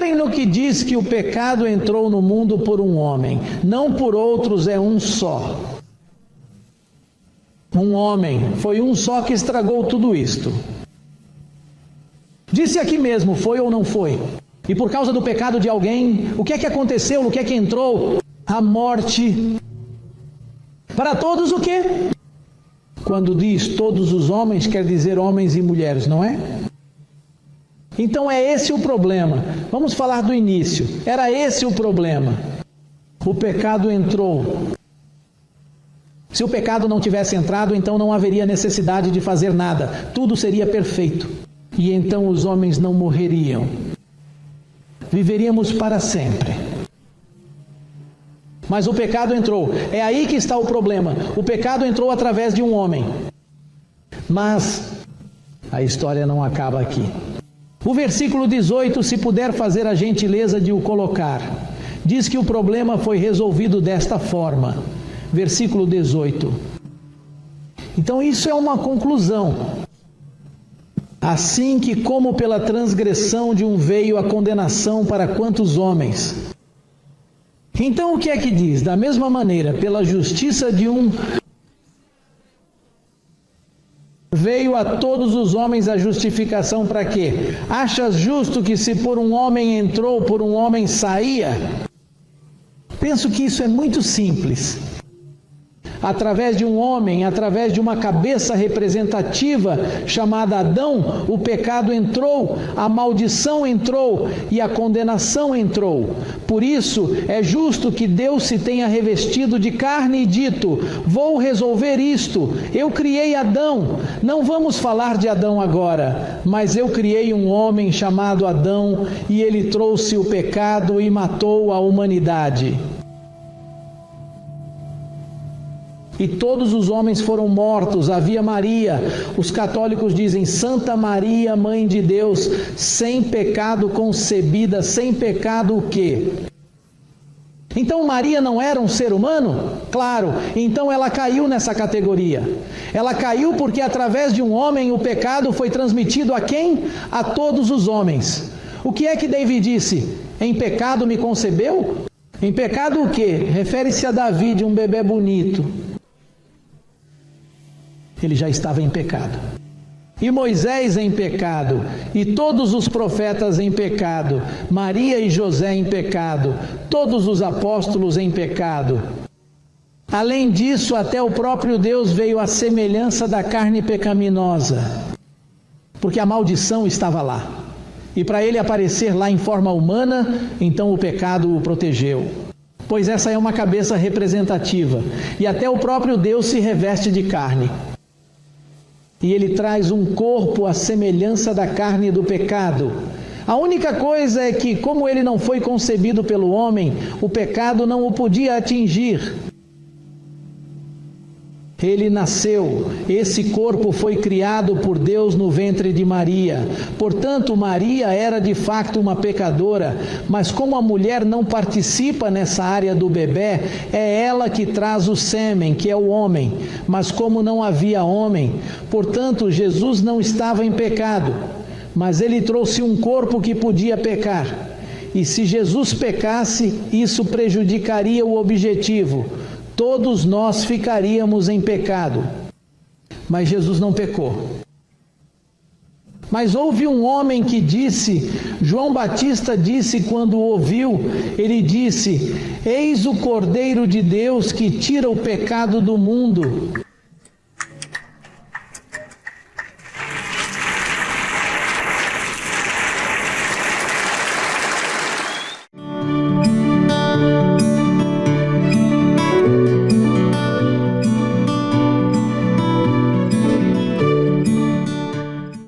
Reparem no que diz que o pecado entrou no mundo por um homem, não por outros, é um só. Um homem, foi um só que estragou tudo isto. Disse aqui mesmo, foi ou não foi? E por causa do pecado de alguém, o que é que aconteceu? O que é que entrou? A morte. Para todos o quê? Quando diz todos os homens, quer dizer homens e mulheres, não é? Então é esse o problema. Vamos falar do início. Era esse o problema. O pecado entrou. Se o pecado não tivesse entrado, então não haveria necessidade de fazer nada. Tudo seria perfeito. E então os homens não morreriam. Viveríamos para sempre. Mas o pecado entrou. É aí que está o problema. O pecado entrou através de um homem. Mas a história não acaba aqui. O versículo 18, se puder fazer a gentileza de o colocar, diz que o problema foi resolvido desta forma. Versículo 18. Então isso é uma conclusão. Assim que como pela transgressão de um veio a condenação para quantos homens? Então o que é que diz? Da mesma maneira, pela justiça de um veio a todos os homens a justificação para quê? Achas justo que se por um homem entrou, por um homem saía? Penso que isso é muito simples. Através de um homem, através de uma cabeça representativa chamada Adão, o pecado entrou, a maldição entrou e a condenação entrou. Por isso, é justo que Deus se tenha revestido de carne e dito: vou resolver isto, eu criei Adão. Não vamos falar de Adão agora, mas eu criei um homem chamado Adão e ele trouxe o pecado e matou a humanidade. E todos os homens foram mortos. Havia Maria, os católicos dizem Santa Maria, Mãe de Deus, sem pecado concebida, sem pecado o quê? Então Maria não era um ser humano? Claro, então ela caiu nessa categoria. Ela caiu porque através de um homem o pecado foi transmitido a quem? A todos os homens. O que é que David disse? Em pecado me concebeu? Em pecado o quê? Refere-se a Davi, de um bebê bonito. Ele já estava em pecado. E Moisés em pecado, e todos os profetas em pecado, Maria e José em pecado, todos os apóstolos em pecado. Além disso, até o próprio Deus veio à semelhança da carne pecaminosa, porque a maldição estava lá. E para ele aparecer lá em forma humana, então o pecado o protegeu. Pois essa é uma cabeça representativa, e até o próprio Deus se reveste de carne. E ele traz um corpo à semelhança da carne do pecado. A única coisa é que, como ele não foi concebido pelo homem, o pecado não o podia atingir. Ele nasceu, esse corpo foi criado por Deus no ventre de Maria. Portanto, Maria era de facto uma pecadora, mas como a mulher não participa nessa área do bebê, é ela que traz o sêmen, que é o homem. Mas como não havia homem, portanto, Jesus não estava em pecado, mas ele trouxe um corpo que podia pecar. E se Jesus pecasse, isso prejudicaria o objetivo. Todos nós ficaríamos em pecado. Mas Jesus não pecou. Mas houve um homem que disse, João Batista disse quando o ouviu, ele disse: eis o Cordeiro de Deus que tira o pecado do mundo.